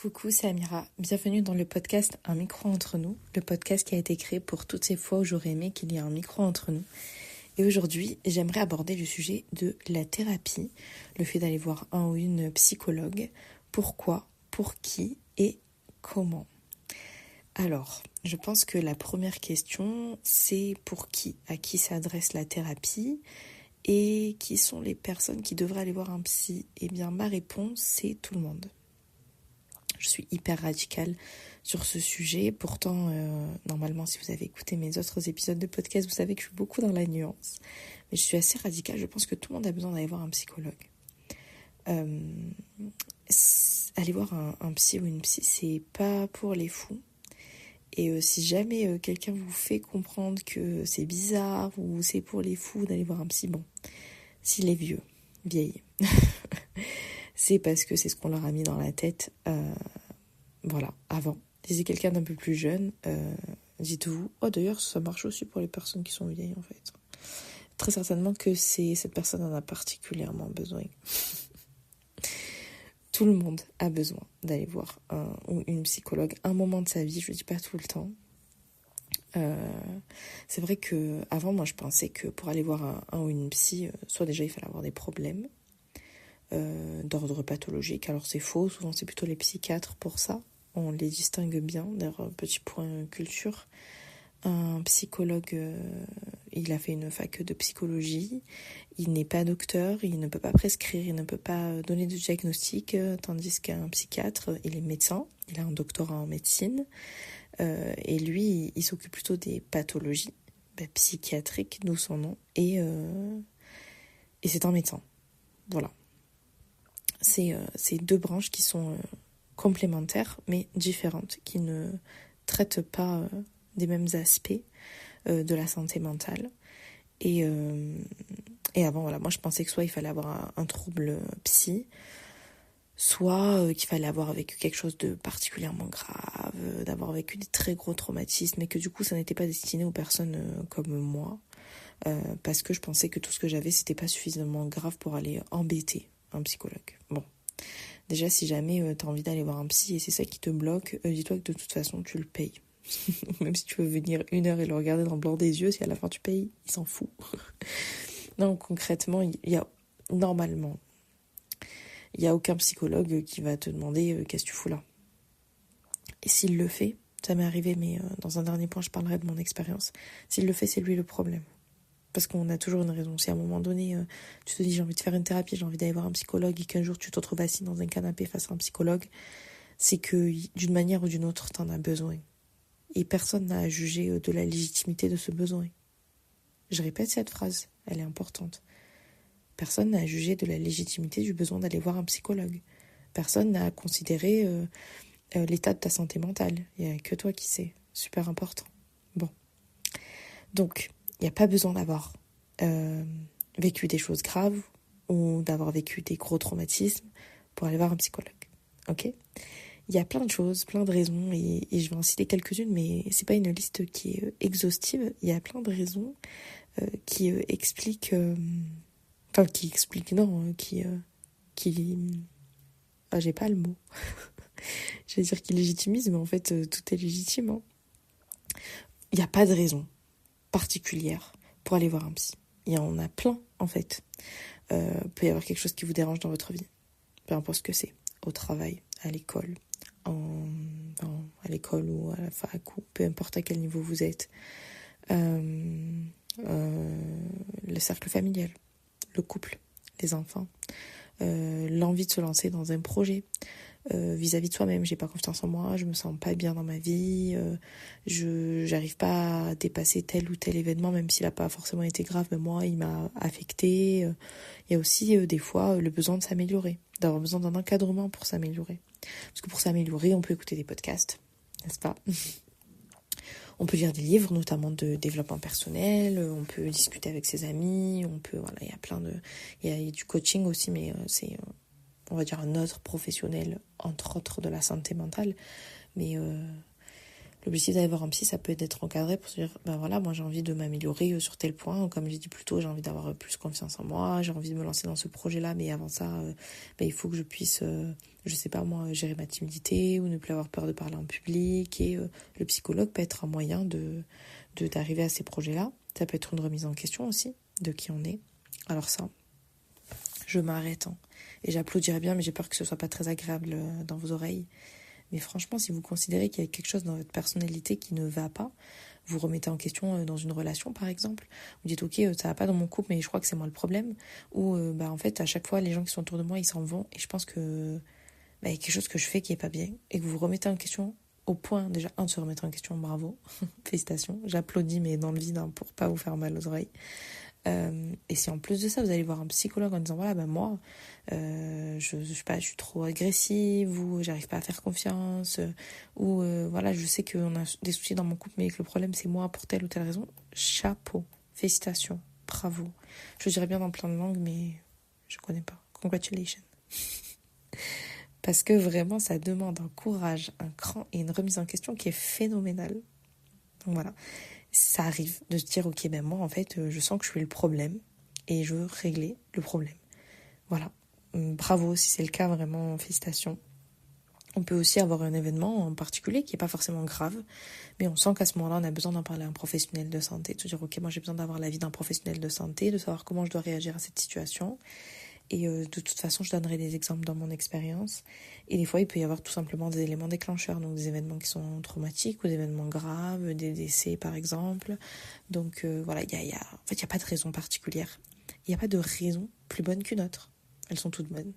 Coucou, c'est Amira. Bienvenue dans le podcast Un micro entre nous, le podcast qui a été créé pour toutes ces fois où j'aurais aimé qu'il y ait un micro entre nous. Et aujourd'hui, j'aimerais aborder le sujet de la thérapie, le fait d'aller voir un ou une psychologue, pourquoi, pour qui et comment. Alors, je pense que la première question, c'est pour qui, à qui s'adresse la thérapie et qui sont les personnes qui devraient aller voir un psy. Eh bien, ma réponse, c'est tout le monde. Je suis hyper radicale sur ce sujet. Pourtant, normalement, si vous avez écouté mes autres épisodes de podcast, vous savez que je suis beaucoup dans la nuance. Mais je suis assez radicale. Je pense que tout le monde a besoin d'aller voir un psychologue. Aller voir un psy ou une psy, c'est pas pour les fous. Et si jamais quelqu'un vous fait comprendre que c'est bizarre ou c'est pour les fous d'aller voir un psy, bon, s'il est vieille, c'est parce que c'est ce qu'on leur a mis dans la tête, voilà, avant. Si c'est quelqu'un d'un peu plus jeune, dites-vous, d'ailleurs ça marche aussi pour les personnes qui sont vieilles en fait. Très certainement que cette personne en a particulièrement besoin. Tout le monde a besoin d'aller voir un ou une psychologue un moment de sa vie, je ne dis pas tout le temps. C'est vrai que avant moi je pensais que pour aller voir un ou une psy, soit déjà il fallait avoir des problèmes d'ordre pathologique. Alors c'est faux, souvent c'est plutôt les psychiatres pour ça. On les distingue bien. D'ailleurs, petit point culture. Un psychologue, il a fait une fac de psychologie. Il n'est pas docteur, il ne peut pas prescrire, il ne peut pas donner de diagnostic, tandis qu'un psychiatre, il est médecin, il a un doctorat en médecine. Et lui, il s'occupe plutôt des pathologies psychiatriques, d'où son nom. Et c'est un médecin. Voilà. C'est deux branches qui sont complémentaires, mais différentes, qui ne traitent pas des mêmes aspects de la santé mentale. Et avant, voilà, moi je pensais que soit il fallait avoir un trouble psy, soit qu'il fallait avoir vécu quelque chose de particulièrement grave, d'avoir vécu des très gros traumatismes, et que du coup ça n'était pas destiné aux personnes comme moi, parce que je pensais que tout ce que j'avais c'était pas suffisamment grave pour aller embêter un psychologue. Bon, déjà si jamais t'as envie d'aller voir un psy et c'est ça qui te bloque, dis-toi que de toute façon tu le payes. Même si tu veux venir 1 heure et le regarder dans le blanc des yeux, si à la fin tu payes, il s'en fout. Non, concrètement, il y a normalement, il n'y a aucun psychologue qui va te demander qu'est-ce que tu fous là. Et s'il le fait, ça m'est arrivé, mais dans un dernier point, je parlerai de mon expérience. S'il le fait, c'est lui le problème. Parce qu'on a toujours une raison. Si à un moment donné, tu te dis j'ai envie de faire une thérapie, j'ai envie d'aller voir un psychologue, et qu'un jour tu te retrouves assis dans un canapé face à un psychologue, c'est que d'une manière ou d'une autre, t'en as besoin. Et personne n'a à juger de la légitimité de ce besoin. Je répète cette phrase, elle est importante. Personne n'a à juger de la légitimité du besoin d'aller voir un psychologue. Personne n'a à considérer l'état de ta santé mentale. Il n'y a que toi qui sais. Super important. Bon. Donc, il n'y a pas besoin d'avoir vécu des choses graves ou d'avoir vécu des gros traumatismes pour aller voir un psychologue. Ok ? Il y a plein de choses, plein de raisons, et je vais en citer quelques-unes, mais c'est pas une liste qui est exhaustive. Il y a plein de raisons qui expliquent... j'ai pas le mot. Je vais dire qui légitimise, mais en fait, tout est légitime. Hein. Il n'y a pas de raison particulière pour aller voir un psy. Il y en a plein, en fait. Peut y avoir quelque chose qui vous dérange dans votre vie. Peu importe ce que c'est. Au travail, à l'école, à l'école ou à la fac, ou peu importe à quel niveau vous êtes. Le cercle familial, le couple, les enfants, l'envie de se lancer dans un projet, vis-à-vis de soi-même. J'ai pas confiance en moi, je me sens pas bien dans ma vie, j'arrive pas à dépasser tel ou tel événement, même s'il a pas forcément été grave, mais moi il m'a affecté. Il y a aussi des fois le besoin de s'améliorer, d'avoir besoin d'un encadrement pour s'améliorer. Parce que pour s'améliorer, on peut écouter des podcasts, n'est-ce pas ? On peut lire des livres, notamment de développement personnel, on peut discuter avec ses amis, il y a plein de... Il y a du coaching aussi, mais c'est, on va dire, un autre professionnel, entre autres de la santé mentale. Mais L'objectif d'aller voir un psy, ça peut être d'être encadré pour se dire, ben voilà, moi j'ai envie de m'améliorer sur tel point. Comme j'ai dit plus tôt, j'ai envie d'avoir plus confiance en moi, j'ai envie de me lancer dans ce projet-là, mais avant ça, il faut que je puisse, je sais pas moi, gérer ma timidité ou ne plus avoir peur de parler en public. Et le psychologue peut être un moyen d'arriver à ces projets-là. Ça peut être une remise en question aussi de qui on est. Alors ça, je m'arrête. Et j'applaudirais bien, mais j'ai peur que ce soit pas très agréable dans vos oreilles. Mais franchement, si vous considérez qu'il y a quelque chose dans votre personnalité qui ne va pas, vous remettez en question dans une relation, par exemple. Vous dites, ok, ça va pas dans mon couple, mais je crois que c'est moi le problème. Ou, en fait, à chaque fois, les gens qui sont autour de moi, ils s'en vont. Et je pense que il y a quelque chose que je fais qui est pas bien. Et que vous vous remettez en question au point, déjà, de se remettre en question. Bravo. Félicitations. J'applaudis, mais dans le vide, pour pas vous faire mal aux oreilles. Et si en plus de ça vous allez voir un psychologue en disant voilà moi je sais pas, je suis trop agressive ou j'arrive pas à faire confiance ou voilà, je sais qu'on a des soucis dans mon couple mais que le problème c'est moi pour telle ou telle raison, chapeau, félicitations, bravo. Je dirais bien dans plein de langues mais je connais pas. Congratulations. Parce que vraiment ça demande un courage, un cran et une remise en question qui est phénoménale. Donc voilà, ça arrive de se dire ok moi en fait je sens que je suis le problème et je veux régler le problème. Voilà, bravo si c'est le cas, vraiment félicitations. On peut aussi avoir un événement en particulier qui n'est pas forcément grave, mais on sent qu'à ce moment-là on a besoin d'en parler à un professionnel de santé, de se dire ok moi j'ai besoin d'avoir l'avis d'un professionnel de santé, de savoir comment je dois réagir à cette situation. Et de toute façon, je donnerai des exemples dans mon expérience. Et des fois, il peut y avoir tout simplement des éléments déclencheurs, donc des événements qui sont traumatiques ou des événements graves, des décès par exemple. Donc voilà, en fait, il n'y a pas de raison particulière. Il n'y a pas de raison plus bonne qu'une autre. Elles sont toutes bonnes.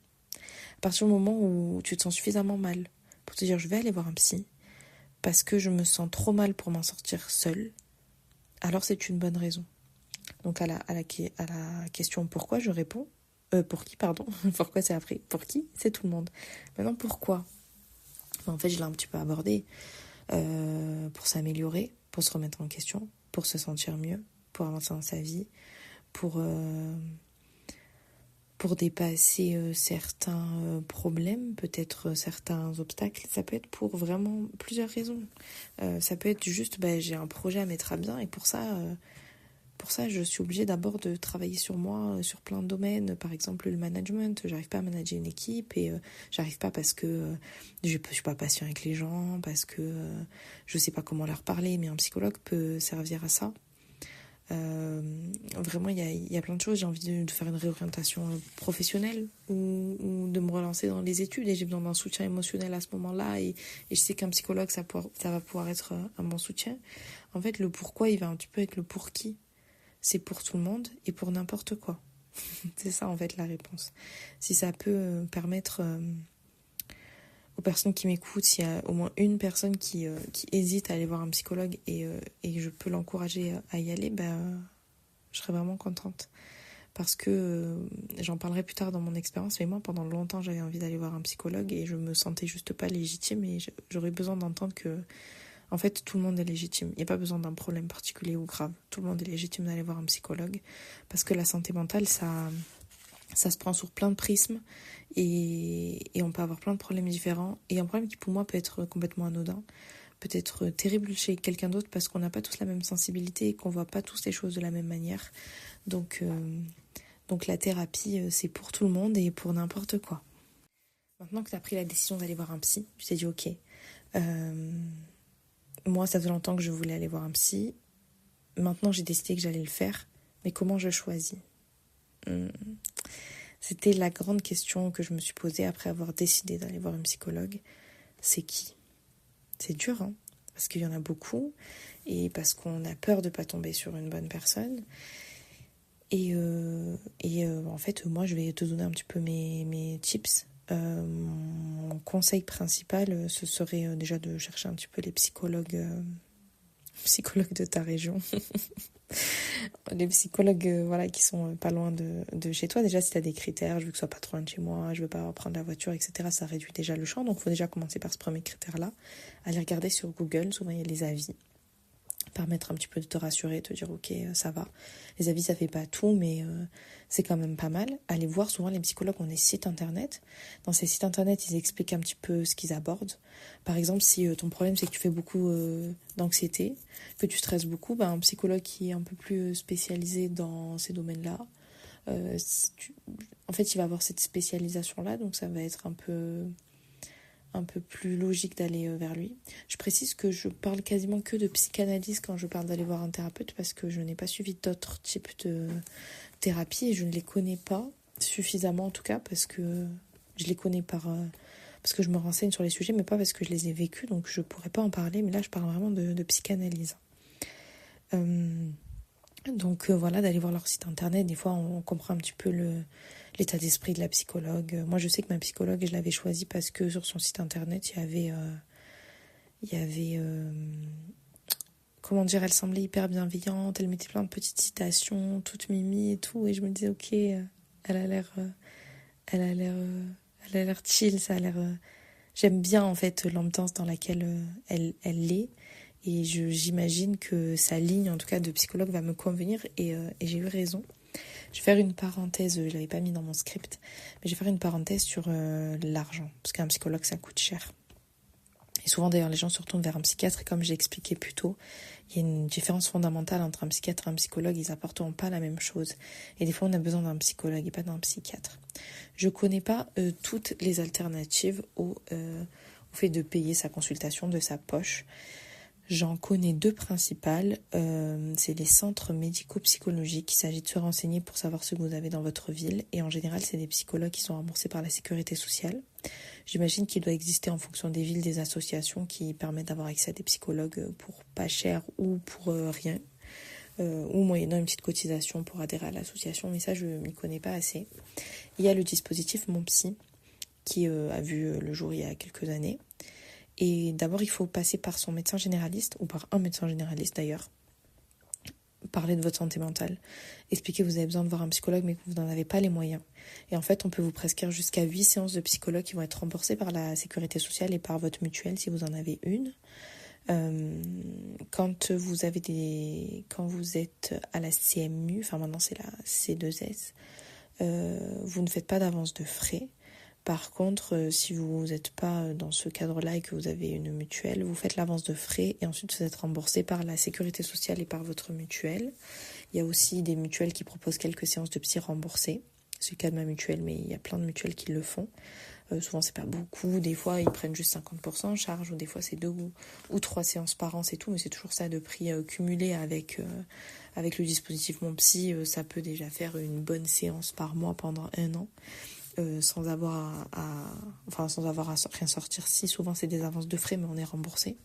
À partir du moment où tu te sens suffisamment mal pour te dire je vais aller voir un psy parce que je me sens trop mal pour m'en sortir seule, alors c'est une bonne raison. Donc à la question pourquoi, je réponds pour qui, pardon. Pourquoi c'est après? Pour qui? C'est tout le monde. Maintenant, pourquoi? En fait, je l'ai un petit peu abordé. Pour s'améliorer, pour se remettre en question, pour se sentir mieux, pour avancer dans sa vie, pour dépasser certains problèmes, peut-être certains obstacles. Ça peut être pour vraiment plusieurs raisons. Ça peut être juste, j'ai un projet à mettre à bien et pour ça, je suis obligée d'abord de travailler sur moi, sur plein de domaines. Par exemple, le management. J'arrive pas à manager une équipe et j'arrive pas parce que je suis pas patient avec les gens, parce que je sais pas comment leur parler. Mais un psychologue peut servir à ça. Vraiment, il y a plein de choses. J'ai envie de faire une réorientation professionnelle ou de me relancer dans les études et j'ai besoin d'un soutien émotionnel à ce moment-là. Et je sais qu'un psychologue, ça va pouvoir être un bon soutien. En fait, le pourquoi, il va un petit peu avec le pour qui. C'est pour tout le monde et pour n'importe quoi. C'est ça en fait la réponse. Si ça peut permettre aux personnes qui m'écoutent, s'il y a au moins une personne qui hésite à aller voir un psychologue et je peux l'encourager à y aller, je serais vraiment contente. Parce que j'en parlerai plus tard dans mon expérience, mais moi pendant longtemps j'avais envie d'aller voir un psychologue et je me sentais juste pas légitime et j'aurais besoin d'entendre que en fait, tout le monde est légitime. Il n'y a pas besoin d'un problème particulier ou grave. Tout le monde est légitime d'aller voir un psychologue. Parce que la santé mentale, ça se prend sur plein de prismes. Et on peut avoir plein de problèmes différents. Et un problème qui, pour moi, peut être complètement anodin. Peut être terrible chez quelqu'un d'autre parce qu'on n'a pas tous la même sensibilité et qu'on ne voit pas tous les choses de la même manière. Donc la thérapie, c'est pour tout le monde et pour n'importe quoi. Maintenant que tu as pris la décision d'aller voir un psy, tu t'es dit ok... moi, ça fait longtemps que je voulais aller voir un psy. Maintenant, j'ai décidé que j'allais le faire. Mais comment je choisis? C'était la grande question que je me suis posée après avoir décidé d'aller voir une psychologue. C'est qui? C'est dur, hein? Parce qu'il y en a beaucoup. Et parce qu'on a peur de ne pas tomber sur une bonne personne. Et en fait, moi, je vais te donner un petit peu mes tips. Mon conseil principal, ce serait déjà de chercher un petit peu les psychologues de ta région. Les psychologues qui sont pas loin de chez toi. Déjà, si tu as des critères, je veux que ce soit pas trop loin de chez moi, je veux pas prendre la voiture, etc., ça réduit déjà le champ. Donc, il faut déjà commencer par ce premier critère-là. Aller regarder sur Google, souvent il y a les avis. permettre un petit peu de te rassurer, te dire ok, ça va. Les avis, ça fait pas tout, mais c'est quand même pas mal. Allez voir, souvent les psychologues ont des sites internet. Dans ces sites internet, ils expliquent un petit peu ce qu'ils abordent. Par exemple, si ton problème c'est que tu fais beaucoup d'anxiété, que tu stresses beaucoup, un psychologue qui est un peu plus spécialisé dans ces domaines-là, en fait, il va avoir cette spécialisation-là, donc ça va être un peu plus logique d'aller vers lui. Je précise que je parle quasiment que de psychanalyse quand je parle d'aller voir un thérapeute parce que je n'ai pas suivi d'autres types de thérapie et je ne les connais pas suffisamment en tout cas parce que je les connais parce que je me renseigne sur les sujets mais pas parce que je les ai vécus donc je pourrais pas en parler mais là je parle vraiment de psychanalyse. Donc voilà, d'aller voir leur site internet, des fois on comprend un petit peu l'état d'esprit de la psychologue. Moi je sais que ma psychologue, je l'avais choisie parce que sur son site internet, il y avait comment dire, elle semblait hyper bienveillante, elle mettait plein de petites citations, toute mimi et tout, et je me disais ok, elle a l'air, elle a l'air, elle a l'air chill, ça a l'air, j'aime bien en fait l'ambiance dans laquelle elle est. Et j'imagine que sa ligne, en tout cas de psychologue, va me convenir et j'ai eu raison. Je vais faire une parenthèse, je ne l'avais pas mis dans mon script, mais je vais faire une parenthèse sur l'argent, parce qu'un psychologue, ça coûte cher. Et souvent d'ailleurs, les gens se retournent vers un psychiatre et comme j'ai expliqué plus tôt, il y a une différence fondamentale entre un psychiatre et un psychologue, ils n'apporteront pas la même chose. Et des fois, on a besoin d'un psychologue et pas d'un psychiatre. Je ne connais pas toutes les alternatives au fait de payer sa consultation de sa poche. J'en connais deux principales, c'est les centres médico-psychologiques. Il s'agit de se renseigner pour savoir ce que vous avez dans votre ville. Et en général, c'est des psychologues qui sont remboursés par la sécurité sociale. J'imagine qu'il doit exister en fonction des villes, des associations qui permettent d'avoir accès à des psychologues pour pas cher ou pour rien. Ou moyennant une petite cotisation pour adhérer à l'association. Mais ça, je m'y connais pas assez. Il y a le dispositif Mon Psy qui a vu le jour il y a quelques années. Et d'abord, il faut passer par son médecin généraliste, ou par un médecin généraliste d'ailleurs, parler de votre santé mentale, expliquer que vous avez besoin de voir un psychologue mais que vous n'en avez pas les moyens. Et en fait, on peut vous prescrire jusqu'à 8 séances de psychologue qui vont être remboursées par la sécurité sociale et par votre mutuelle si vous en avez une. Quand vous êtes à la CMU, enfin maintenant c'est la C2S, vous ne faites pas d'avance de frais. Par contre, si vous n'êtes pas dans ce cadre-là et que vous avez une mutuelle, vous faites l'avance de frais et ensuite vous êtes remboursé par la sécurité sociale et par votre mutuelle. Il y a aussi des mutuelles qui proposent quelques séances de psy remboursées. C'est le cas de ma mutuelle, mais il y a plein de mutuelles qui le font. Souvent, c'est pas beaucoup. Des fois, ils prennent juste 50% en charge, ou des fois, c'est 2 ou 3 séances par an, c'est tout. Mais c'est toujours ça de prix cumulé avec le dispositif Mon Psy. Ça peut déjà faire une bonne séance par mois pendant 1 an. Sans avoir à rien sortir. Si souvent c'est des avances de frais mais on est remboursé.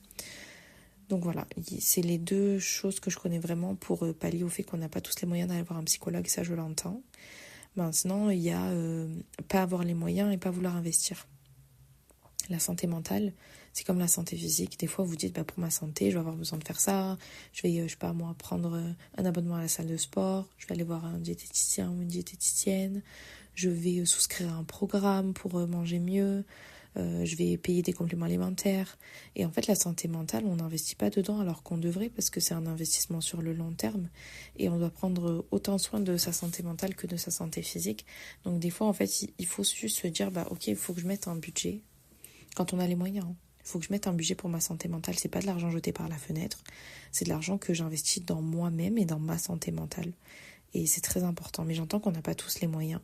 Donc voilà, c'est les deux choses que je connais vraiment pour pallier au fait qu'on n'a pas tous les moyens d'aller voir un psychologue, ça je l'entends. Maintenant il y a pas avoir les moyens et pas vouloir investir. La santé mentale, c'est comme la santé physique. Des fois vous dites pour ma santé je vais avoir besoin de faire ça, je vais je sais pas moi prendre un abonnement à la salle de sport, je vais aller voir un diététicien ou une diététicienne, je vais souscrire à un programme pour manger mieux, je vais payer des compléments alimentaires. Et en fait, la santé mentale, on n'investit pas dedans alors qu'on devrait parce que c'est un investissement sur le long terme. Et on doit prendre autant soin de sa santé mentale que de sa santé physique. Donc des fois, en fait, il faut juste se dire, ok, il faut que je mette un budget quand on a les moyens. Il faut que je mette un budget pour ma santé mentale. C'est pas de l'argent jeté par la fenêtre. C'est de l'argent que j'investis dans moi-même et dans ma santé mentale. Et c'est très important. Mais j'entends qu'on n'a pas tous les moyens.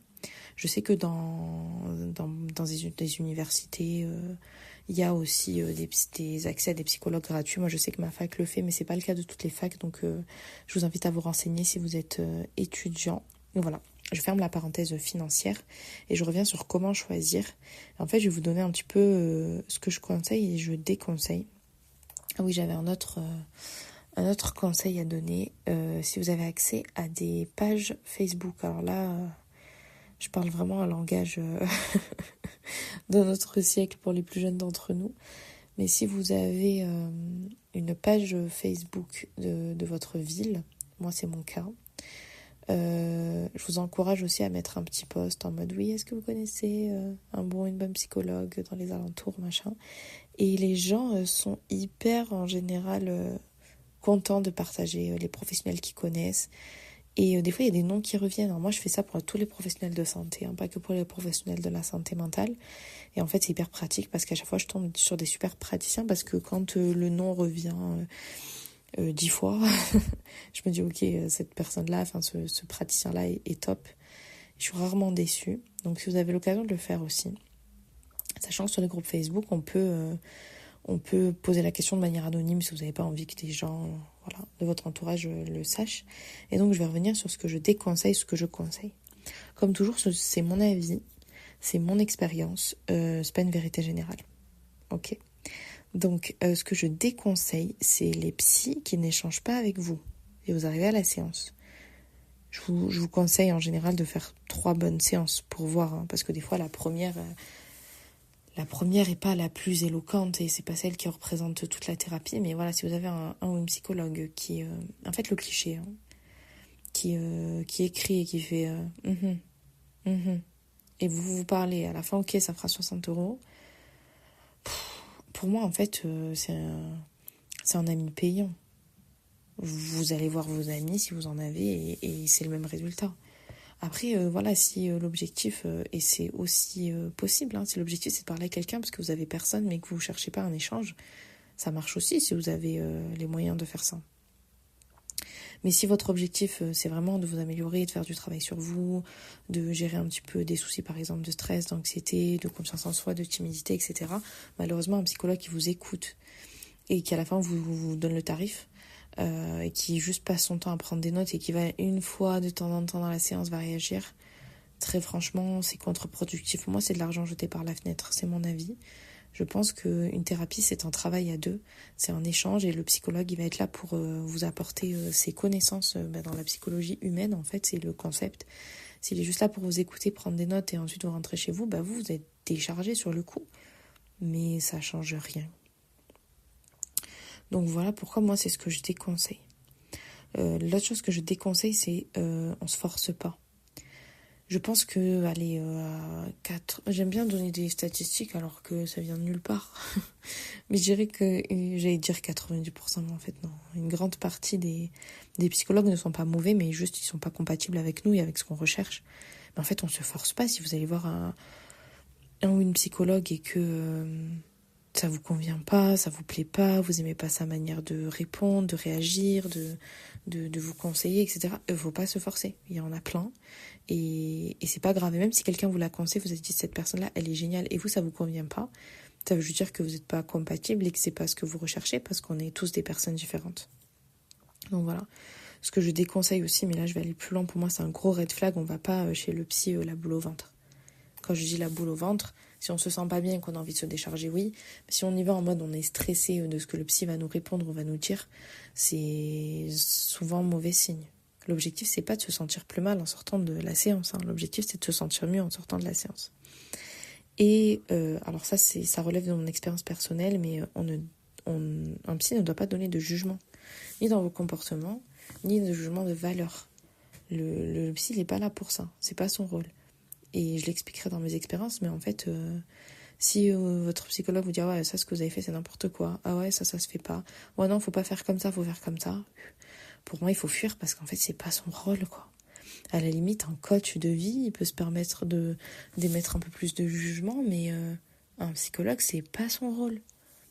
Je sais que dans des universités, il y a aussi des accès à des psychologues gratuits. Moi, je sais que ma fac le fait, mais c'est pas le cas de toutes les facs. Donc, je vous invite à vous renseigner si vous êtes étudiant. Donc voilà, je ferme la parenthèse financière et je reviens sur comment choisir. En fait, je vais vous donner un petit peu ce que je conseille et je déconseille. Ah oui, j'avais un autre conseil à donner. Si vous avez accès à des pages Facebook, alors là... je parle vraiment un langage de notre siècle pour les plus jeunes d'entre nous. Mais si vous avez une page Facebook de votre ville, moi c'est mon cas, je vous encourage aussi à mettre un petit post en mode oui, est-ce que vous connaissez une bonne psychologue dans les alentours, machin. Et les gens sont hyper en général contents de partager les professionnels qu'ils connaissent. Et des fois, il y a des noms qui reviennent. Alors moi, je fais ça pour tous les professionnels de santé, pas que pour les professionnels de la santé mentale. Et en fait, c'est hyper pratique parce qu'à chaque fois, je tombe sur des super praticiens parce que quand le nom revient 10 fois, je me dis, ok, cette personne-là, ce praticien-là est top. Je suis rarement déçue. Donc, si vous avez l'occasion de le faire aussi, sachant que sur les groupes Facebook, on peut poser la question de manière anonyme si vous n'avez pas envie que des gens de votre entourage le sachent. Et donc, je vais revenir sur ce que je déconseille, ce que je conseille. Comme toujours, c'est mon avis, c'est mon expérience, c'est pas une vérité générale. Ok. Donc, ce que je déconseille, c'est les psys qui n'échangent pas avec vous. Et vous arrivez à la séance. Je vous conseille en général de faire 3 bonnes séances pour voir, parce que des fois, la première est pas la plus éloquente et c'est pas celle qui représente toute la thérapie. Mais voilà, si vous avez un ou une psychologue qui, en fait, le cliché, qui écrit et qui fait et vous parlez à la fin, ok, ça fera 60 €. Pour moi, en fait, c'est un ami payant. Vous allez voir vos amis si vous en avez et c'est le même résultat. Après, si l'objectif, et c'est aussi possible, si l'objectif c'est de parler à quelqu'un parce que vous avez personne mais que vous ne cherchez pas un échange, ça marche aussi si vous avez les moyens de faire ça. Mais si votre objectif, c'est vraiment de vous améliorer, de faire du travail sur vous, de gérer un petit peu des soucis, par exemple, de stress, d'anxiété, de confiance en soi, de timidité, etc., malheureusement, un psychologue qui vous écoute et qui, à la fin, vous donne le tarif, et qui juste passe son temps à prendre des notes et qui va une fois de temps en temps dans la séance va réagir, très franchement, c'est contre-productif. Moi, c'est de l'argent jeté par la fenêtre, c'est mon avis. Je pense qu'une thérapie, c'est un travail à deux, c'est un échange et le psychologue, il va être là pour vous apporter ses connaissances dans la psychologie humaine, en fait, c'est le concept. S'il est juste là pour vous écouter, prendre des notes et ensuite vous rentrez chez vous, vous êtes déchargé sur le coup, mais ça change rien. Donc voilà pourquoi moi, c'est ce que je déconseille. L'autre chose que je déconseille, c'est on se force pas. Je pense que, à 4... J'aime bien donner des statistiques alors que ça vient de nulle part. Mais je dirais que, j'allais dire 90%, mais en fait non. Une grande partie des psychologues ne sont pas mauvais, mais juste ils sont pas compatibles avec nous et avec ce qu'on recherche. Mais en fait, on se force pas. Si vous allez voir un ou une psychologue et que ça vous convient pas, ça vous plaît pas, vous aimez pas sa manière de répondre, de réagir, de vous conseiller, etc. Faut pas se forcer. Il y en a plein. Et c'est pas grave. Et même si quelqu'un vous la conseille, vous avez dit cette personne-là, elle est géniale et vous, ça vous convient pas, ça veut juste dire que vous n'êtes pas compatible et que c'est pas ce que vous recherchez parce qu'on est tous des personnes différentes. Donc voilà. Ce que je déconseille aussi, mais là je vais aller plus loin, pour moi c'est un gros red flag, on va pas chez le psy la boule au ventre. Quand je dis la boule au ventre, si on se sent pas bien et qu'on a envie de se décharger, oui. Mais si on y va en mode on est stressé de ce que le psy va nous répondre ou va nous dire, c'est souvent mauvais signe. L'objectif, c'est pas de se sentir plus mal en sortant de la séance. L'objectif, c'est de se sentir mieux en sortant de la séance. Et alors ça relève de mon expérience personnelle, mais un psy ne doit pas donner de jugement, ni dans vos comportements, ni de jugement de valeur. Le psy, il n'est pas là pour ça. C'est pas son rôle. Et je l'expliquerai dans mes expériences, mais en fait, si votre psychologue vous dit « Ah ouais, ça, ce que vous avez fait, c'est n'importe quoi. Ah ouais, ça se fait pas. Ouais, non, faut pas faire comme ça, faut faire comme ça. » Pour moi, il faut fuir parce qu'en fait, c'est pas son rôle, quoi. À la limite, un coach de vie, il peut se permettre d'émettre un peu plus de jugement, mais un psychologue, c'est pas son rôle.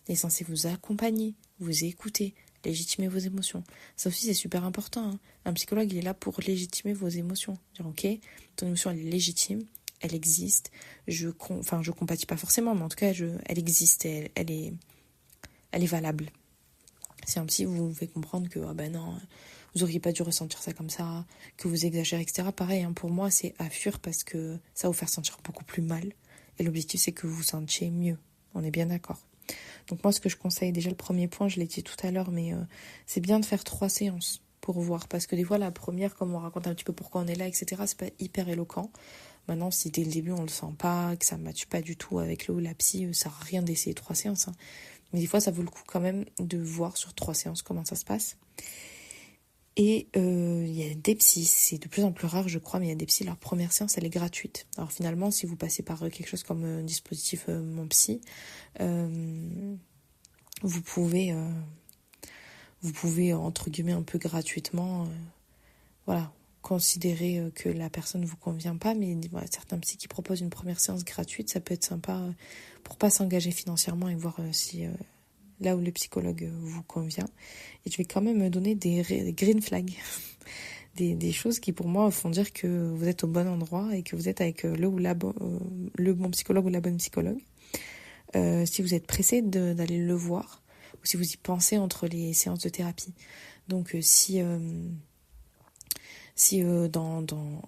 Il est censé vous accompagner, vous écouter, légitimer vos émotions. Ça aussi, c'est super important. Un psychologue, il est là pour légitimer vos émotions. Dire, ok, ton émotion, elle est légitime, elle existe. Je compatis pas forcément, mais en tout cas, elle existe, elle est valable. Si un psy vous fait comprendre que non, vous auriez pas dû ressentir ça comme ça, que vous exagérez, etc. Pareil, pour moi, c'est à fuir parce que ça va vous faire sentir beaucoup plus mal. Et l'objectif, c'est que vous vous sentiez mieux. On est bien d'accord. Donc moi, ce que je conseille, déjà le premier point, je l'ai dit tout à l'heure, mais c'est bien de faire 3 séances pour voir. Parce que des fois, la première, comme on raconte un petit peu pourquoi on est là, etc., c'est pas hyper éloquent. Maintenant, si dès le début, on le sent pas, que ça ne matche pas du tout avec le ou la psy, ça sert à rien d'essayer 3 séances. Mais des fois, ça vaut le coup quand même de voir sur 3 séances comment ça se passe. Et il y a des psys, c'est de plus en plus rare, je crois, mais il y a des psys, leur première séance, elle est gratuite. Alors finalement, si vous passez par quelque chose comme un dispositif Mon Psy, vous pouvez vous pouvez, entre guillemets, un peu gratuitement, voilà, considérer que la personne ne vous convient pas, mais voilà, certains psys qui proposent une première séance gratuite, ça peut être sympa pour pas s'engager financièrement et voir si là où le psychologue vous convient. Et je vais quand même me donner des green flags, des choses qui pour moi font dire que vous êtes au bon endroit et que vous êtes avec le bon psychologue ou la bonne psychologue. Si vous êtes pressé d'aller le voir, ou si vous y pensez entre les séances de thérapie. Donc si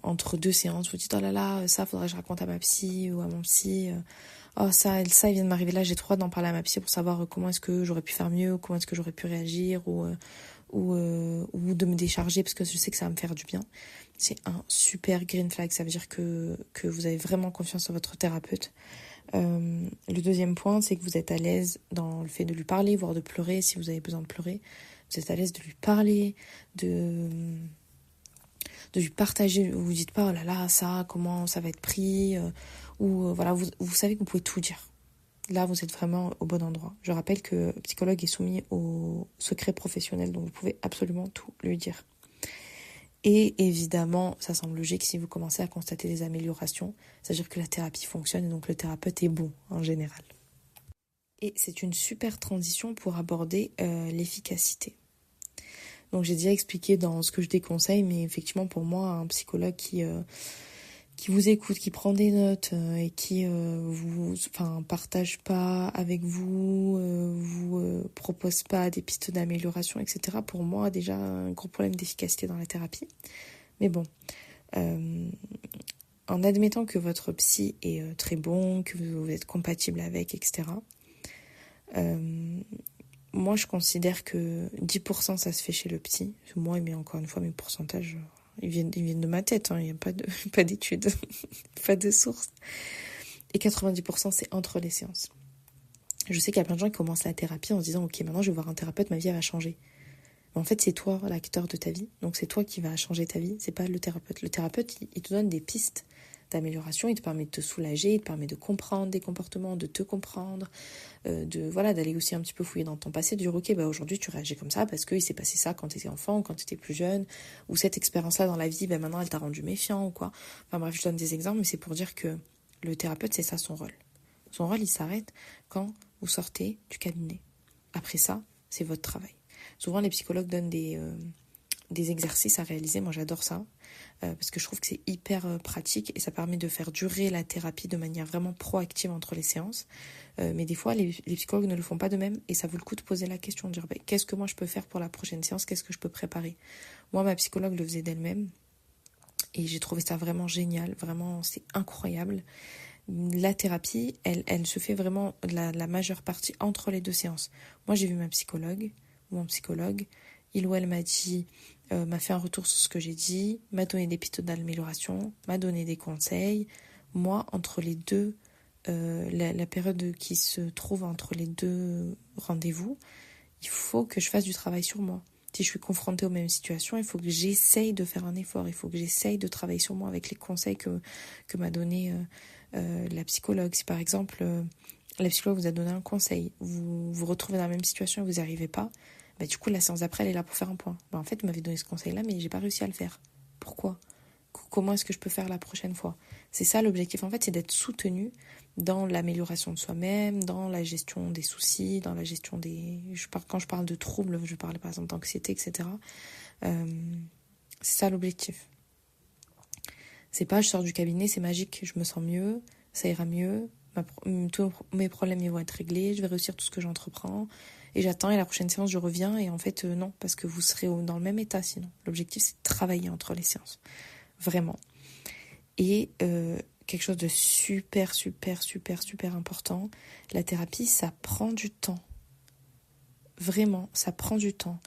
entre deux séances, vous dites oh là là, ça faudrait que je raconte à ma psy ou à mon psy, oh ça il vient de m'arriver là, j'ai trop hâte d'en parler à ma psy pour savoir comment est-ce que j'aurais pu faire mieux, ou comment est-ce que j'aurais pu réagir, ou de me décharger parce que je sais que ça va me faire du bien. C'est un super green flag, ça veut dire que vous avez vraiment confiance en votre thérapeute. Le deuxième point, c'est que vous êtes à l'aise dans le fait de lui parler, voire de pleurer si vous avez besoin de pleurer. Vous êtes à l'aise de lui parler, de lui partager. Vous dites pas oh là là, ça, comment ça va être pris, voilà, vous savez que vous pouvez tout dire. Là, vous êtes vraiment au bon endroit. Je rappelle que le psychologue est soumis au secret professionnel, donc vous pouvez absolument tout lui dire. Et évidemment, ça semble logique si vous commencez à constater des améliorations, c'est-à-dire que la thérapie fonctionne et donc le thérapeute est bon en général. Et c'est une super transition pour aborder l'efficacité. Donc j'ai déjà expliqué dans ce que je déconseille, mais effectivement pour moi, un psychologue qui vous écoute, qui prend des notes et qui partage pas avec vous, vous propose pas des pistes d'amélioration, etc. Pour moi, déjà un gros problème d'efficacité dans la thérapie. Mais bon, en admettant que votre psy est très bon, que vous êtes compatible avec, etc. Moi, je considère que 10% ça se fait chez le psy. Moi, mais encore une fois, mes pourcentages... Ils viennent de ma tête, il n'y a pas d'études, pas de sources. Et 90%, c'est entre les séances. Je sais qu'il y a plein de gens qui commencent la thérapie en se disant « Ok, maintenant je vais voir un thérapeute, ma vie elle va changer ». Mais en fait, c'est toi l'acteur de ta vie, donc c'est toi qui va changer ta vie, c'est pas le thérapeute. Le thérapeute, il te donne des pistes d'amélioration, il te permet de te soulager, il te permet de comprendre des comportements, de te comprendre, d'aller aussi un petit peu fouiller dans ton passé, de dire ok, aujourd'hui tu réagis comme ça parce qu'il s'est passé ça quand tu étais enfant ou quand tu étais plus jeune, ou cette expérience-là dans la vie, maintenant elle t'a rendu méfiant ou quoi. Enfin bref, je donne des exemples, mais c'est pour dire que le thérapeute, c'est ça son rôle. Son rôle, il s'arrête quand vous sortez du cabinet. Après ça, c'est votre travail. Souvent, les psychologues donnent des exercices à réaliser. Moi, j'adore ça parce que je trouve que c'est hyper pratique et ça permet de faire durer la thérapie de manière vraiment proactive entre les séances. Mais des fois, les psychologues ne le font pas de même et ça vaut le coup de poser la question, de dire qu'est-ce que moi je peux faire pour la prochaine séance, qu'est-ce que je peux préparer. Moi, ma psychologue le faisait d'elle-même et j'ai trouvé ça vraiment génial, vraiment c'est incroyable. La thérapie, elle se fait vraiment la majeure partie entre les deux séances. Moi, j'ai vu ma psychologue ou mon psychologue, il ou elle m'a dit, m'a fait un retour sur ce que j'ai dit, m'a donné des pistes d'amélioration, m'a donné des conseils. Moi, entre les deux, la période qui se trouve entre les deux rendez-vous, il faut que je fasse du travail sur moi. Si je suis confrontée aux mêmes situations, il faut que j'essaye de faire un effort, il faut que j'essaye de travailler sur moi avec les conseils que m'a donné la psychologue. Si par exemple, la psychologue vous a donné un conseil, vous vous retrouvez dans la même situation et vous n'y arrivez pas, du coup la séance d'après elle est là pour faire un point. En fait, vous m'avez donné ce conseil-là, mais j'ai pas réussi à le faire. Pourquoi ? Comment est-ce que je peux faire la prochaine fois ? C'est ça l'objectif, en fait, c'est d'être soutenu dans l'amélioration de soi-même, dans la gestion des soucis, dans la gestion des... Quand je parle de troubles, je parle par exemple d'anxiété, etc. C'est ça l'objectif. C'est pas je sors du cabinet, c'est magique, je me sens mieux, ça ira mieux, tous mes problèmes ils vont être réglés, je vais réussir tout ce que j'entreprends, et j'attends, et la prochaine séance je reviens, et en fait non, parce que vous serez dans le même état sinon. L'objectif c'est de travailler entre les séances, vraiment. Et quelque chose de super important, la thérapie ça prend du temps. Vraiment, ça prend du temps.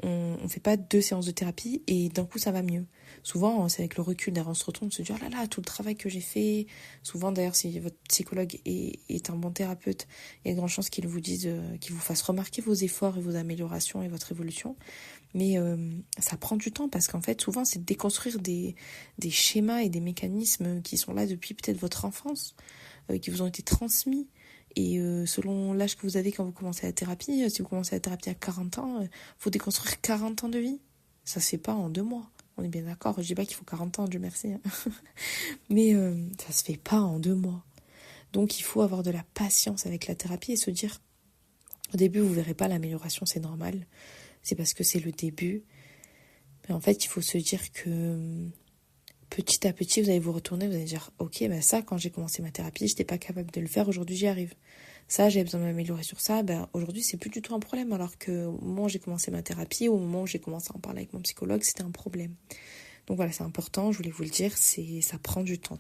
On fait pas 2 séances de thérapie et d'un coup ça va mieux. Souvent, c'est avec le recul derrière, on se retourne, on se dit oh là là, tout le travail que j'ai fait. Souvent d'ailleurs, si votre psychologue est un bon thérapeute, il y a de grandes chances qu'il vous dise, qu'il vous fasse remarquer vos efforts et vos améliorations et votre évolution. Mais ça prend du temps parce qu'en fait, souvent, c'est de déconstruire des schémas et des mécanismes qui sont là depuis peut-être votre enfance, qui vous ont été transmis. Et selon l'âge que vous avez quand vous commencez la thérapie, si vous commencez la thérapie à 40 ans, faut déconstruire 40 ans de vie. Ça se fait pas en 2 mois. On est bien d'accord. Je dis pas qu'il faut 40 ans, Dieu merci. Mais ça se fait pas en 2 mois. Donc il faut avoir de la patience avec la thérapie et se dire, au début vous verrez pas l'amélioration, c'est normal. C'est parce que c'est le début. Mais en fait, il faut se dire que petit à petit, vous allez vous retourner, vous allez dire, ok, bah ça, quand j'ai commencé ma thérapie, j'étais pas capable de le faire, aujourd'hui j'y arrive. Ça, j'avais besoin de m'améliorer sur ça, aujourd'hui c'est plus du tout un problème, alors que au moment où j'ai commencé ma thérapie, au moment où j'ai commencé à en parler avec mon psychologue, c'était un problème. Donc voilà, c'est important, je voulais vous le dire, ça prend du temps.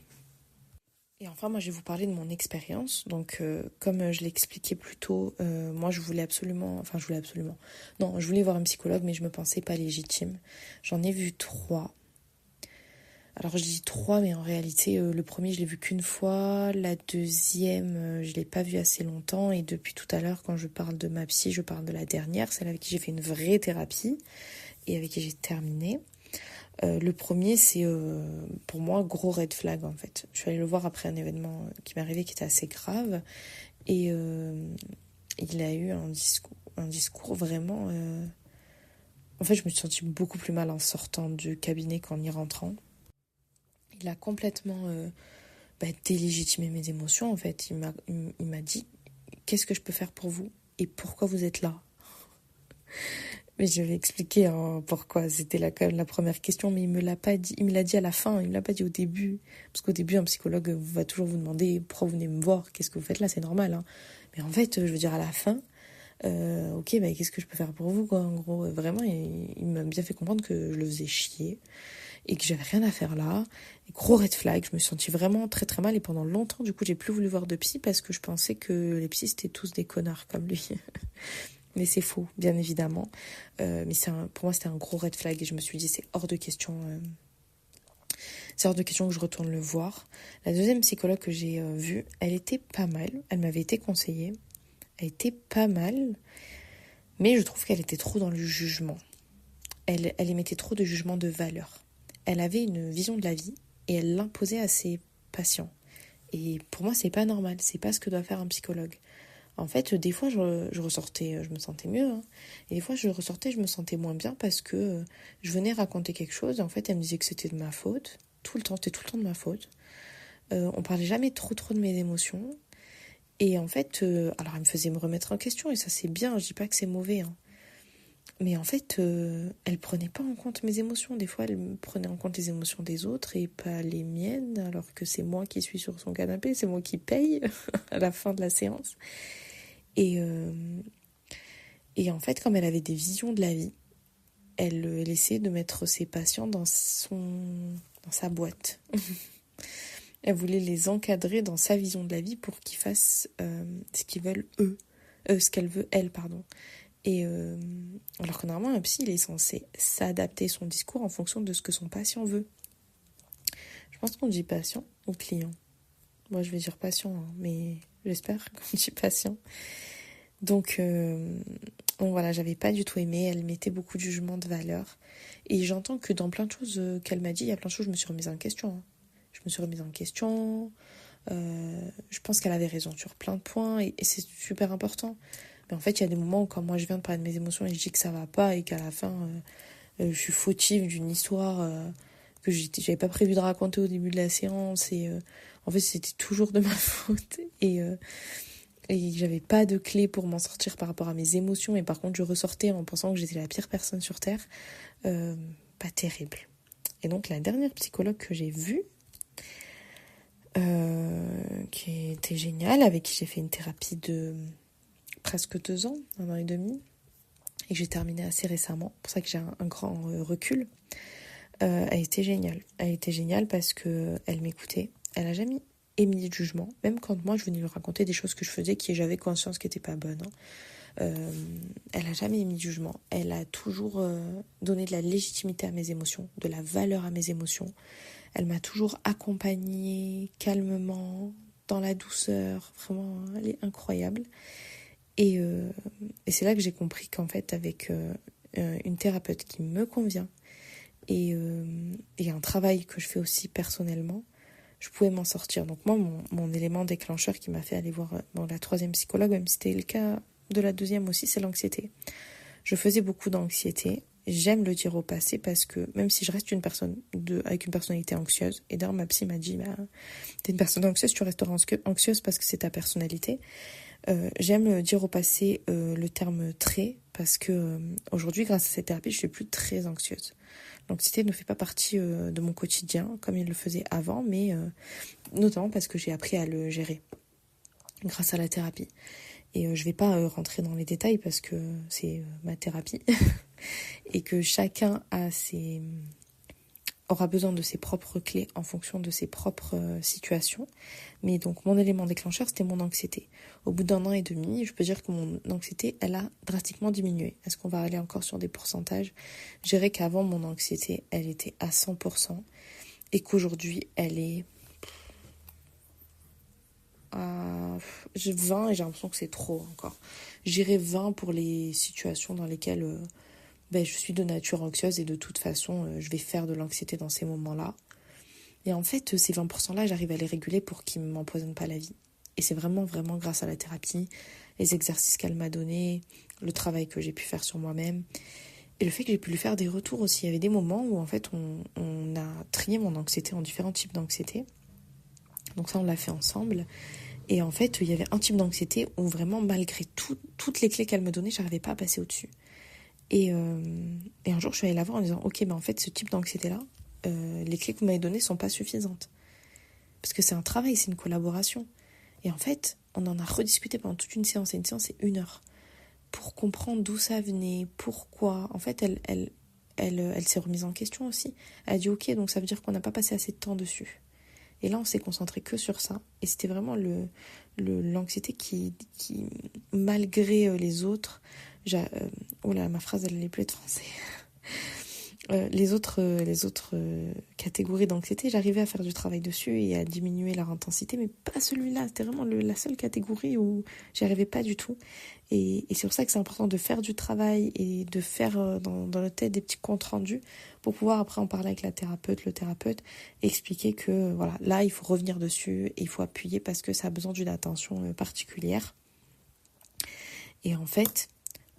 Et enfin, moi, je vais vous parler de mon expérience. Donc, comme je l'ai expliqué plus tôt, moi, je voulais absolument... Non, je voulais voir un psychologue, mais je me pensais pas légitime. J'en ai vu 3. Alors, je dis 3, mais en réalité, le premier, je l'ai vu qu'une fois. La deuxième, je l'ai pas vu assez longtemps. Et depuis tout à l'heure, quand je parle de ma psy, je parle de la dernière, celle avec qui j'ai fait une vraie thérapie et avec qui j'ai terminé. Le premier, c'est pour moi gros red flag en fait. Je suis allée le voir après un événement qui m'est arrivé qui était assez grave et il a eu un discours vraiment... En fait, je me suis sentie beaucoup plus mal en sortant du cabinet qu'en y rentrant. Il a complètement délégitimé mes émotions en fait. Il m'a dit qu'est-ce que je peux faire pour vous et pourquoi vous êtes là. Mais je vais expliquer pourquoi. C'était quand même la première question, mais il me l'a pas dit. Il me l'a dit à la fin, il me l'a pas dit au début. Parce qu'au début, un psychologue va toujours vous demander pourquoi vous venez me voir, qu'est-ce que vous faites là, c'est normal. Hein. Mais en fait, je veux dire à la fin, ok, qu'est-ce que je peux faire pour vous, quoi. En gros, vraiment, il m'a bien fait comprendre que je le faisais chier et que j'avais rien à faire là. Et gros red flag, je me suis sentie vraiment très très mal et pendant longtemps, du coup, j'ai plus voulu voir de psy parce que je pensais que les psys c'était tous des connards comme lui. Mais c'est faux, bien évidemment. Mais pour moi, c'était un gros red flag et je me suis dit, c'est hors de question. C'est hors de question que je retourne le voir. La deuxième psychologue que j'ai vue, elle était pas mal. Elle m'avait été conseillée. Elle était pas mal. Mais je trouve qu'elle était trop dans le jugement. Elle émettait trop de jugement de valeur. Elle avait une vision de la vie et elle l'imposait à ses patients. Et pour moi, c'est pas normal. C'est pas ce que doit faire un psychologue. En fait, des fois, je ressortais, je me sentais mieux. Hein. Et des fois, je ressortais, je me sentais moins bien parce que je venais raconter quelque chose. Et en fait, elle me disait que c'était de ma faute. Tout le temps, c'était tout le temps de ma faute. On parlait jamais trop de mes émotions. Et en fait, alors elle me faisait me remettre en question. Et ça, c'est bien. Je dis pas que c'est mauvais. Hein. Mais en fait, elle prenait pas en compte mes émotions. Des fois, elle me prenait en compte les émotions des autres et pas les miennes. Alors que c'est moi qui suis sur son canapé. C'est moi qui paye à la fin de la séance. Et en fait, comme elle avait des visions de la vie, elle essayait de mettre ses patients dans sa boîte. Elle voulait les encadrer dans sa vision de la vie pour qu'ils fassent ce qu'ils veulent eux. Ce qu'elle veut elle, pardon. Et alors que normalement, un psy, il est censé s'adapter son discours en fonction de ce que son patient veut. Je pense qu'on dit patient ou client. Moi, je vais dire patient, hein, mais j'espère qu'on dit patient. Donc voilà, j'avais pas du tout aimé. Elle mettait beaucoup de jugement de valeur. Et j'entends que dans plein de choses qu'elle m'a dit, il y a plein de choses, je me suis remise en question. Hein. Je me suis remise en question. Je pense qu'elle avait raison sur plein de points et c'est super important. Mais en fait, il y a des moments où quand moi je viens de parler de mes émotions et je dis que ça va pas et qu'à la fin, je suis fautive d'une histoire que j'avais pas prévu de raconter au début de la séance. Et en fait, c'était toujours de ma faute. Et j'avais pas de clé pour m'en sortir par rapport à mes émotions. Et par contre, je ressortais en pensant que j'étais la pire personne sur Terre. Pas terrible. Et donc, la dernière psychologue que j'ai vue, qui était géniale, avec qui j'ai fait une thérapie de presque 2 ans, 1 an et demi, et que j'ai terminé assez récemment. C'est pour ça que j'ai un grand recul. Elle était géniale. Elle était géniale parce qu'elle m'écoutait. Elle n'a jamais émis de jugement, même quand moi je venais lui raconter des choses que je faisais qui j'avais conscience qui n'étaient pas bonnes. Elle n'a jamais émis de jugement. Elle a toujours donné de la légitimité à mes émotions, de la valeur à mes émotions. Elle m'a toujours accompagnée calmement, dans la douceur. Vraiment, elle est incroyable. Et c'est là que j'ai compris qu'en fait, avec une thérapeute qui me convient et un travail que je fais aussi personnellement, je pouvais m'en sortir. Donc moi, mon élément déclencheur qui m'a fait aller voir la troisième psychologue, même si c'était le cas de la deuxième aussi, c'est l'anxiété. Je faisais beaucoup d'anxiété. J'aime le dire au passé parce que même si je reste une personne avec une personnalité anxieuse, et d'ailleurs ma psy m'a dit, t'es une personne anxieuse, tu resteras anxieuse parce que c'est ta personnalité. J'aime dire au passé le terme très parce que aujourd'hui, grâce à cette thérapie, je suis plus très anxieuse. L'anxiété ne fait pas partie de mon quotidien comme il le faisait avant, mais notamment parce que j'ai appris à le gérer grâce à la thérapie. Et je vais pas rentrer dans les détails parce que c'est ma thérapie et que chacun aura besoin de ses propres clés en fonction de ses propres situations. Mais donc mon élément déclencheur, c'était mon anxiété. Au bout d'1 an et demi, je peux dire que mon anxiété, elle a drastiquement diminué. Est-ce qu'on va aller encore sur des pourcentages ? Je dirais qu'avant, mon anxiété, elle était à 100% et qu'aujourd'hui, elle est à 20 et j'ai l'impression que c'est trop encore. J'irais 20 pour les situations dans lesquelles je suis de nature anxieuse et de toute façon, je vais faire de l'anxiété dans ces moments-là. Et en fait, ces 20%-là, j'arrive à les réguler pour qu'ils ne m'empoisonnent pas la vie. Et c'est vraiment, vraiment grâce à la thérapie, les exercices qu'elle m'a donnés, le travail que j'ai pu faire sur moi-même. Et le fait que j'ai pu lui faire des retours aussi. Il y avait des moments où en fait, on a trié mon anxiété en différents types d'anxiété. Donc ça, on l'a fait ensemble. Et en fait, il y avait un type d'anxiété où vraiment, malgré toutes les clés qu'elle me donnait, j'arrivais pas à passer au-dessus. Et un jour, je suis allée la voir en disant « Ok, en fait, ce type d'anxiété-là, les clés que vous m'avez données sont pas suffisantes. » Parce que c'est un travail, c'est une collaboration. Et en fait, on en a rediscuté pendant toute une séance. Et une séance, c'est 1 heure. Pour comprendre d'où ça venait, pourquoi. En fait, elle s'est remise en question aussi. Elle a dit « Ok, donc ça veut dire qu'on n'a pas passé assez de temps dessus. » Et là, on s'est concentré que sur ça. Et c'était vraiment l'anxiété qui malgré les autres... ma phrase, elle n'allait plus être français. Les autres catégories d'anxiété, j'arrivais à faire du travail dessus et à diminuer leur intensité, mais pas celui-là. C'était vraiment la seule catégorie où j'y arrivais pas du tout. Et c'est pour ça que c'est important de faire du travail et de faire dans notre tête des petits comptes rendus pour pouvoir après en parler avec le thérapeute, expliquer que voilà, là, il faut revenir dessus et il faut appuyer parce que ça a besoin d'une attention particulière. Et en fait,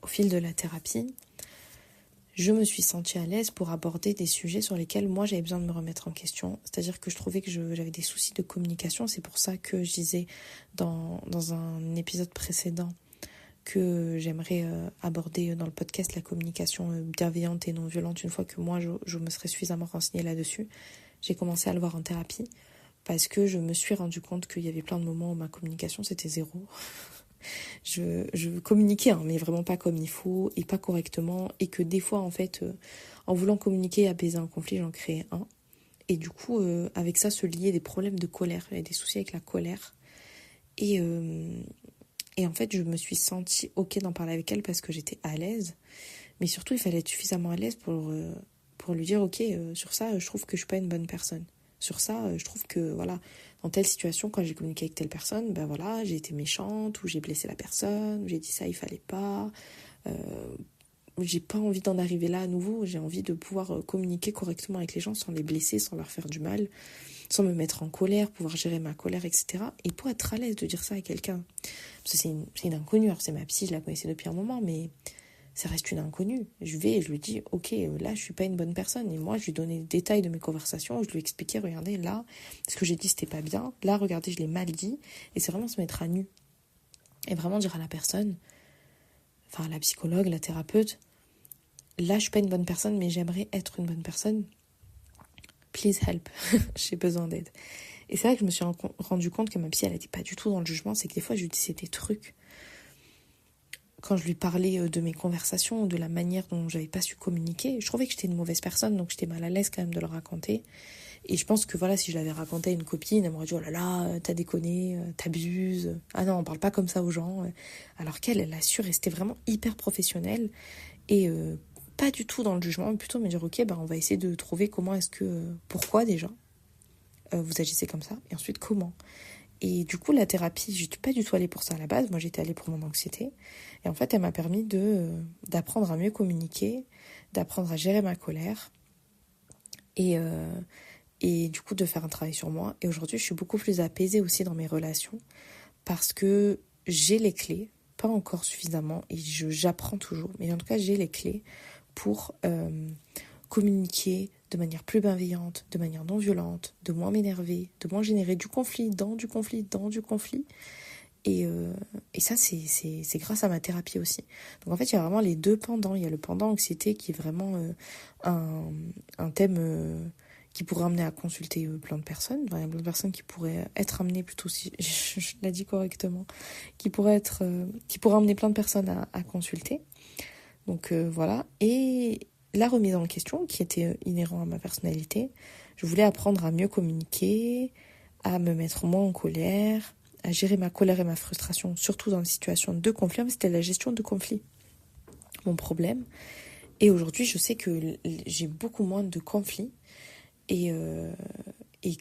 au fil de la thérapie, je me suis sentie à l'aise pour aborder des sujets sur lesquels moi j'avais besoin de me remettre en question. C'est-à-dire que je trouvais que j'avais des soucis de communication. C'est pour ça que je disais dans un épisode précédent que j'aimerais aborder dans le podcast la communication bienveillante et non violente une fois que moi je me serais suffisamment renseignée là-dessus. J'ai commencé à le voir en thérapie parce que je me suis rendu compte qu'il y avait plein de moments où ma communication c'était zéro. Je communiquais, mais vraiment pas comme il faut et pas correctement. Et que des fois, en fait, en voulant communiquer et apaiser un conflit, j'en créais un. Et du coup, avec ça, se liaient des problèmes de colère. Il y avait des soucis avec la colère. Et en fait, je me suis sentie OK d'en parler avec elle parce que j'étais à l'aise. Mais surtout, il fallait être suffisamment à l'aise pour lui dire « Ok, sur ça, je trouve que je suis pas une bonne personne. Sur ça, je trouve que, voilà, dans telle situation, quand j'ai communiqué avec telle personne, j'ai été méchante, ou j'ai blessé la personne, ou j'ai dit ça, il fallait pas. J'ai pas envie d'en arriver là à nouveau. J'ai envie de pouvoir communiquer correctement avec les gens sans les blesser, sans leur faire du mal, sans me mettre en colère, pouvoir gérer ma colère, etc. Et pour être à l'aise de dire ça à quelqu'un. Parce que c'est une inconnue, alors c'est ma psy, je la connaissais depuis un moment, mais ça reste une inconnue. Je lui dis, ok, là, je suis pas une bonne personne. Et moi, je lui donnais les détails de mes conversations. Je lui expliquais, regardez, là, ce que j'ai dit, c'était pas bien. Là, regardez, je l'ai mal dit. Et c'est vraiment se mettre à nu. Et vraiment dire à la personne, enfin, à la psychologue, la thérapeute, là, je suis pas une bonne personne, mais j'aimerais être une bonne personne. Please help. J'ai besoin d'aide. Et c'est là que je me suis rendu compte que ma psy, elle n'était pas du tout dans le jugement. C'est que des fois, je lui disais des trucs. Quand je lui parlais de mes conversations, de la manière dont j'avais pas su communiquer, je trouvais que j'étais une mauvaise personne, donc j'étais mal à l'aise quand même de le raconter. Et je pense que voilà, si je l'avais raconté à une copine, elle m'aurait dit « Oh là là, t'as déconné, t'abuses. Ah non, on parle pas comme ça aux gens. » Alors qu'elle, elle a su rester vraiment hyper professionnelle et pas du tout dans le jugement, mais plutôt me dire « Ok, on va essayer de trouver comment est-ce que... Pourquoi déjà vous agissez comme ça et ensuite comment ?» Et du coup, la thérapie, je n'étais pas du tout allée pour ça à la base. Moi, j'étais allée pour mon anxiété. Et en fait, elle m'a permis d'apprendre à mieux communiquer, d'apprendre à gérer ma colère et et du coup de faire un travail sur moi. Et aujourd'hui, je suis beaucoup plus apaisée aussi dans mes relations parce que j'ai les clés, pas encore suffisamment, et j'apprends toujours, mais en tout cas, j'ai les clés pour communiquer de manière plus bienveillante, de manière non violente, de moins m'énerver, de moins générer du conflit, dans du conflit, dans du conflit. Et ça, c'est grâce à ma thérapie aussi. Donc en fait, il y a vraiment les deux pendants. Il y a le pendant anxiété qui est vraiment un thème qui pourrait amener à consulter plein de personnes. Enfin, il y a plein de personnes qui pourraient être amenées, plutôt, si je l'ai dit correctement, qui pourraient amener plein de personnes à consulter. Donc voilà. Et la remise en question, qui était inhérent à ma personnalité, je voulais apprendre à mieux communiquer, à me mettre moins en colère, à gérer ma colère et ma frustration, surtout dans les situations de conflit. C'était la gestion de conflit, mon problème. Et aujourd'hui, je sais que j'ai beaucoup moins de conflits. Et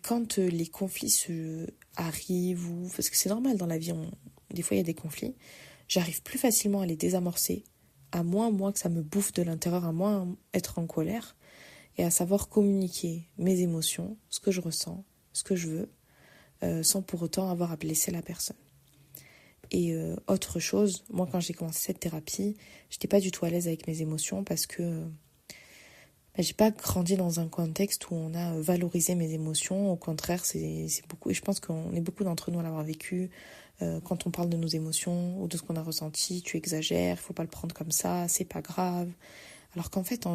quand les conflits arrivent, parce que c'est normal dans la vie, des fois il y a des conflits, j'arrive plus facilement à les désamorcer, à moins, moi, que ça me bouffe de l'intérieur, à moins être en colère, et à savoir communiquer mes émotions, ce que je ressens, ce que je veux, sans pour autant avoir à blesser la personne. Et autre chose, moi quand j'ai commencé cette thérapie, j'étais pas du tout à l'aise avec mes émotions parce que j'ai pas grandi dans un contexte où on a valorisé mes émotions. Au contraire, c'est beaucoup, et je pense qu'on est beaucoup d'entre nous à l'avoir vécu. Quand on parle de nos émotions ou de ce qu'on a ressenti, tu exagères, faut pas le prendre comme ça, c'est pas grave. Alors qu'en fait,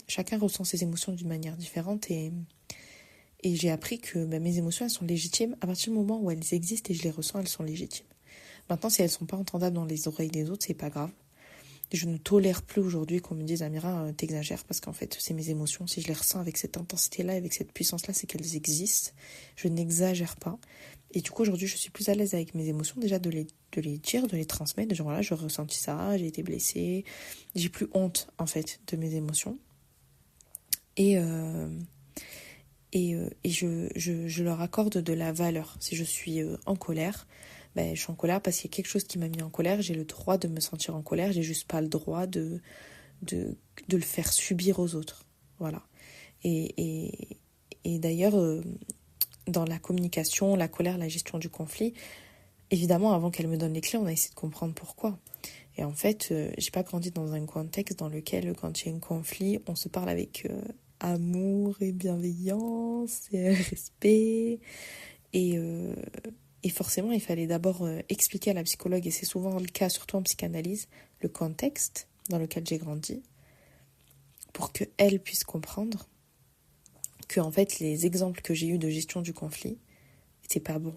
chacun ressent ses émotions d'une manière différente et j'ai appris que mes émotions, elles sont légitimes à partir du moment où elles existent et je les ressens, elles sont légitimes. Maintenant, si elles sont pas entendables dans les oreilles des autres, c'est pas grave. Je ne tolère plus aujourd'hui qu'on me dise Amira, t'exagères, parce qu'en fait, c'est mes émotions. Si je les ressens avec cette intensité-là, avec cette puissance-là, c'est qu'elles existent. Je n'exagère pas. Et du coup, aujourd'hui, je suis plus à l'aise avec mes émotions, déjà de les dire, de les transmettre. De genre, voilà, je ressenti ça, j'ai été blessée. J'ai plus honte, en fait, de mes émotions. Et je leur accorde de la valeur. Si je suis en colère, je suis en colère parce qu'il y a quelque chose qui m'a mis en colère. J'ai le droit de me sentir en colère. J'ai juste pas le droit de le faire subir aux autres. Voilà. Et d'ailleurs, dans la communication, la colère, la gestion du conflit, évidemment, avant qu'elle me donne les clés, on a essayé de comprendre pourquoi. Et en fait, j'ai pas grandi dans un contexte dans lequel, quand il y a un conflit, on se parle avec amour et bienveillance et respect. Et forcément, il fallait d'abord expliquer à la psychologue, et c'est souvent le cas, surtout en psychanalyse, le contexte dans lequel j'ai grandi, pour qu'elle puisse comprendre que, en fait, les exemples que j'ai eus de gestion du conflit n'étaient pas bons.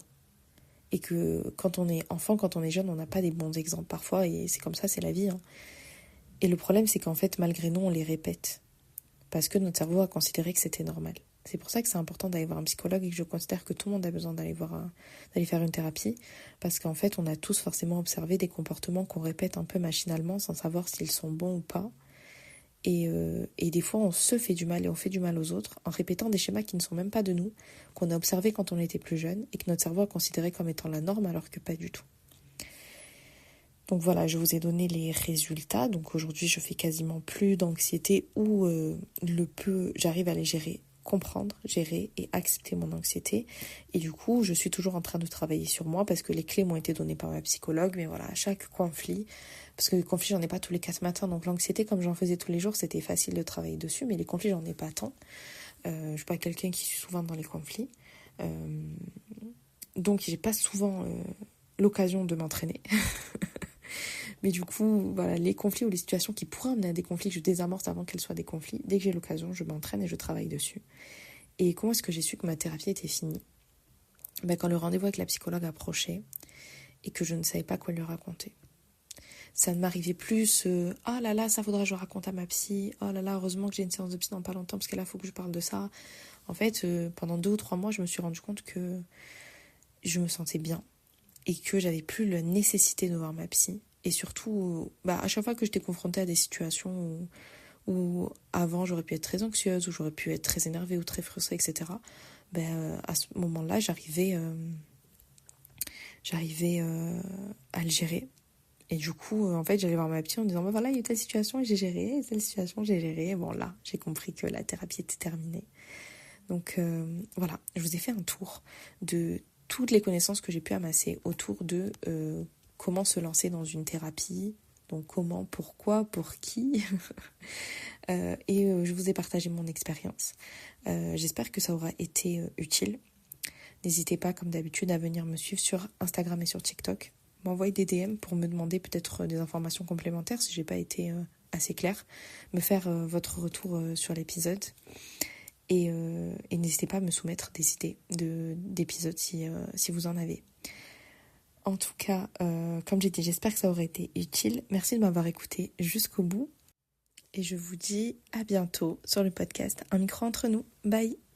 Et que quand on est enfant, quand on est jeune, on n'a pas des bons exemples parfois, et c'est comme ça, c'est la vie. Hein. Et le problème, c'est qu'en fait, malgré nous, on les répète. Parce que notre cerveau a considéré que c'était normal. C'est pour ça que c'est important d'aller voir un psychologue et que je considère que tout le monde a besoin d'aller faire une thérapie. Parce qu'en fait, on a tous forcément observé des comportements qu'on répète un peu machinalement sans savoir s'ils sont bons ou pas. Et des fois, on se fait du mal et on fait du mal aux autres en répétant des schémas qui ne sont même pas de nous, qu'on a observés quand on était plus jeune et que notre cerveau a considéré comme étant la norme alors que pas du tout. Donc voilà, je vous ai donné les résultats. Donc aujourd'hui, je fais quasiment plus d'anxiété ou j'arrive à les gérer, comprendre, gérer et accepter mon anxiété. Et du coup, je suis toujours en train de travailler sur moi parce que les clés m'ont été données par ma psychologue. Mais voilà, à chaque conflit, parce que les conflits, j'en ai pas tous les 4 matins. Donc l'anxiété, comme j'en faisais tous les jours, c'était facile de travailler dessus. Mais les conflits, j'en ai pas tant. Je suis pas quelqu'un qui suis souvent dans les conflits. Donc j'ai pas souvent l'occasion de m'entraîner. Mais du coup, voilà, les conflits ou les situations qui pourraient amener à des conflits, je désamorce avant qu'elles soient des conflits. Dès que j'ai l'occasion, je m'entraîne et je travaille dessus. Et comment est-ce que j'ai su que ma thérapie était finie ? Quand le rendez-vous avec la psychologue approchait et que je ne savais pas quoi lui raconter. Ça ne m'arrivait plus, oh là là, ça faudra que je raconte à ma psy, oh là là, heureusement que j'ai une séance de psy dans pas longtemps parce que là, il faut que je parle de ça. En fait, pendant 2 ou 3 mois, je me suis rendu compte que je me sentais bien et que j'avais plus la nécessité de voir ma psy. Et surtout, à chaque fois que j'étais confrontée à des situations où avant j'aurais pu être très anxieuse, où j'aurais pu être très énervée ou très frustrée, etc., à ce moment-là, j'arrivais à le gérer. Et du coup, en fait, j'allais voir ma psy en disant, voilà, il y a telle situation et j'ai géré, telle situation j'ai géré. Bon, là, j'ai compris que la thérapie était terminée. Donc voilà, je vous ai fait un tour de toutes les connaissances que j'ai pu amasser autour de comment se lancer dans une thérapie, donc comment, pourquoi, pour qui. Je vous ai partagé mon expérience. J'espère que ça aura été utile. N'hésitez pas, comme d'habitude, à venir me suivre sur Instagram et sur TikTok. M'envoyer des DM pour me demander peut-être des informations complémentaires si j'ai pas été assez claire. Me faire votre retour sur l'épisode. Et n'hésitez pas à me soumettre des idées d'épisodes si vous en avez. En tout cas, comme j'ai dit, j'espère que ça aurait été utile. Merci de m'avoir écouté jusqu'au bout. Et je vous dis à bientôt sur le podcast Un micro entre nous. Bye!